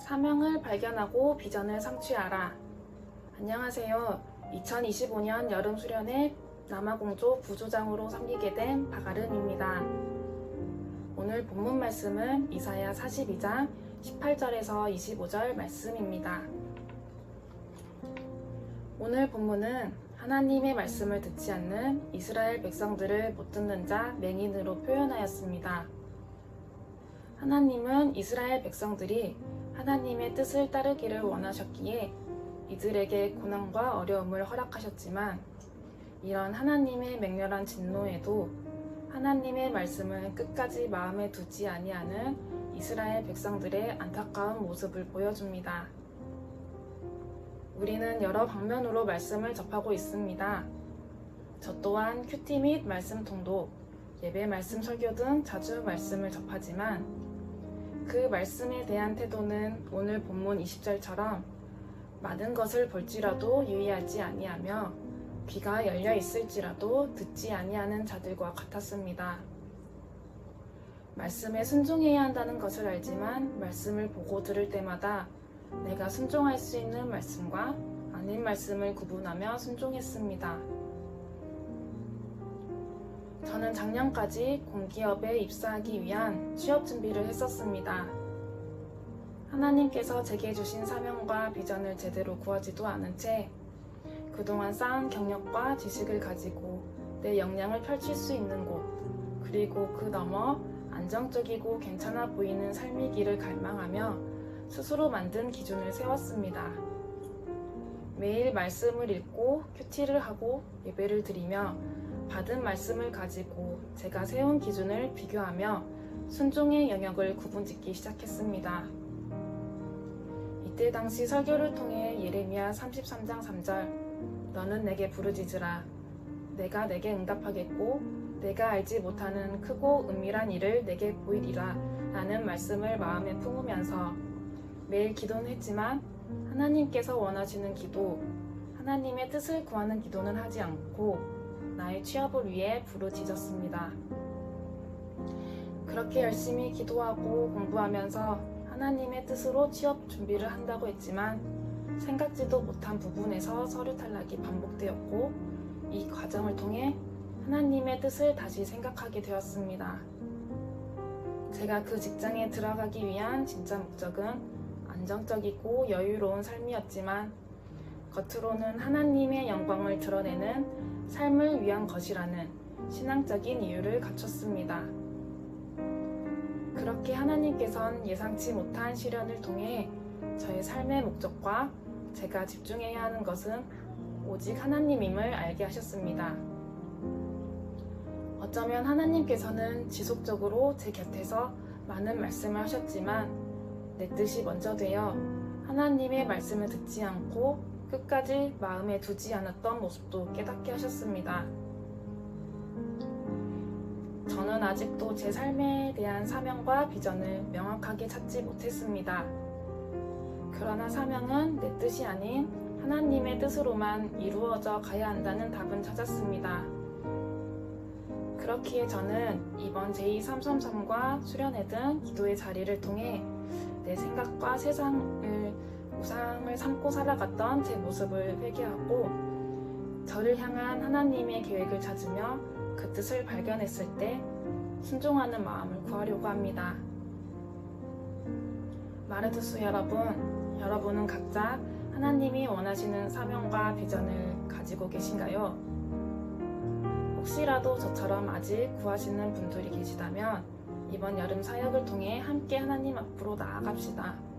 사명을 발견하고 비전을 성취하라. 안녕하세요. 2025년 여름 수련회 남아공조 부조장으로 섬기게 된 박아름입니다. 오늘 본문 말씀은 이사야 42장 18절에서 25절 말씀입니다. 오늘 본문은 하나님의 말씀을 듣지 않는 이스라엘 백성들을 못 듣는 자 맹인으로 표현하였습니다. 하나님은 이스라엘 백성들이 하나님의 뜻을 따르기를 원하셨기에 이들에게 고난과 어려움을 허락하셨지만 이런 하나님의 맹렬한 진노에도 하나님의 말씀을 끝까지 마음에 두지 아니하는 이스라엘 백성들의 안타까운 모습을 보여줍니다. 우리는 여러 방면으로 말씀을 접하고 있습니다. 저 또한 큐티 및 말씀 통독, 예배 말씀 설교 등 자주 말씀을 접하지만 그 말씀에 대한 태도는 오늘 본문 20절처럼 많은 것을 볼지라도 유의하지 아니하며 귀가 열려 있을지라도 듣지 아니하는 자들과 같았습니다. 말씀에 순종해야 한다는 것을 알지만 말씀을 보고 들을 때마다 내가 순종할 수 있는 말씀과 아닌 말씀을 구분하며 순종했습니다. 저는 작년까지 공기업에 입사하기 위한 취업 준비를 했었습니다. 하나님께서 제게 주신 사명과 비전을 제대로 구하지도 않은 채 그동안 쌓은 경력과 지식을 가지고 내 역량을 펼칠 수 있는 곳, 그리고 그 너머 안정적이고 괜찮아 보이는 삶의 길을 갈망하며 스스로 만든 기준을 세웠습니다. 매일 말씀을 읽고 큐티를 하고 예배를 드리며 받은 말씀을 가지고 제가 세운 기준을 비교하며 순종의 영역을 구분짓기 시작했습니다. 이때 당시 설교를 통해 예레미야 33장 3절 너는 내게 부르짖으라 내가 내게 응답하겠고 내가 알지 못하는 크고 은밀한 일을 내게 보이리라 라는 말씀을 마음에 품으면서 매일 기도는 했지만 하나님께서 원하시는 기도, 하나님의 뜻을 구하는 기도는 하지 않고 나의 취업을 위해 부르짖었습니다. 그렇게 열심히 기도하고 공부하면서 하나님의 뜻으로 취업 준비를 한다고 했지만 생각지도 못한 부분에서 서류 탈락이 반복되었고 이 과정을 통해 하나님의 뜻을 다시 생각하게 되었습니다. 제가 그 직장에 들어가기 위한 진짜 목적은 안정적이고 여유로운 삶이었지만 겉으로는 하나님의 영광을 드러내는 삶을 위한 것이라는 신앙적인 이유를 갖췄습니다. 그렇게 하나님께선 예상치 못한 시련을 통해 저의 삶의 목적과 제가 집중해야 하는 것은 오직 하나님임을 알게 하셨습니다. 어쩌면 하나님께서는 지속적으로 제 곁에서 많은 말씀을 하셨지만 내 뜻이 먼저 되어 하나님의 말씀을 듣지 않고 끝까지 마음에 두지 않았던 모습도 깨닫게 하셨습니다. 저는 아직도 제 삶에 대한 사명과 비전을 명확하게 찾지 못했습니다. 그러나 사명은 내 뜻이 아닌 하나님의 뜻으로만 이루어져 가야 한다는 답은 찾았습니다. 그렇기에 저는 이번 제233과 수련회 등 기도의 자리를 통해 내 생각과 세상을 우상을 삼고 살아갔던 제 모습을 회개하고 저를 향한 하나님의 계획을 찾으며 그 뜻을 발견했을 때 순종하는 마음을 구하려고 합니다. 마르투스 여러분은 각자 하나님이 원하시는 사명과 비전을 가지고 계신가요? 혹시라도 저처럼 아직 구하시는 분들이 계시다면 이번 여름 사역을 통해 함께 하나님 앞으로 나아갑시다.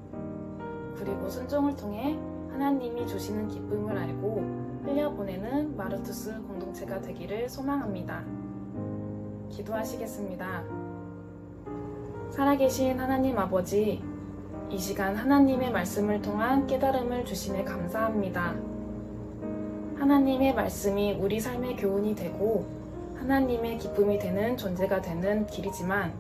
그리고 순종을 통해 하나님이 주시는 기쁨을 알고 흘려보내는 마르투스 공동체가 되기를 소망합니다. 기도하시겠습니다. 살아계신 하나님 아버지, 이 시간 하나님의 말씀을 통한 깨달음을 주심에 감사합니다. 하나님의 말씀이 우리 삶의 교훈이 되고 하나님의 기쁨이 되는 존재가 되는 길이지만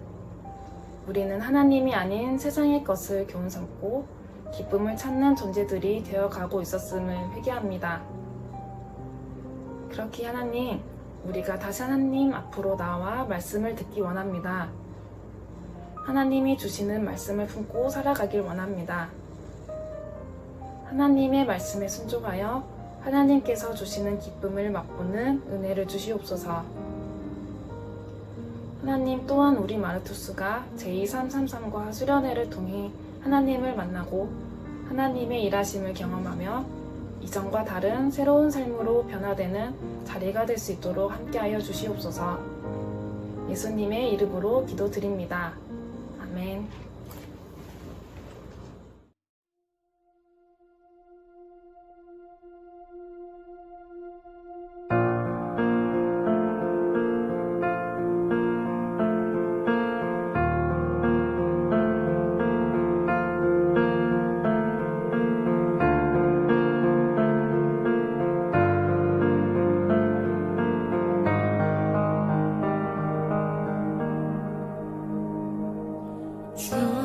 우리는 하나님이 아닌 세상의 것을 교훈 삼고 기쁨을 찾는 존재들이 되어가고 있었음을 회개합니다. 그렇게 하나님, 우리가 다시 하나님 앞으로 나와 말씀을 듣기 원합니다. 하나님이 주시는 말씀을 품고 살아가길 원합니다. 하나님의 말씀에 순종하여 하나님께서 주시는 기쁨을 맛보는 은혜를 주시옵소서. 하나님 또한 우리 마르투스가 제2333과 수련회를 통해 하나님을 만나고 하나님의 일하심을 경험하며 이전과 다른 새로운 삶으로 변화되는 자리가 될 수 있도록 함께하여 주시옵소서. 예수님의 이름으로 기도드립니다. 아멘. 주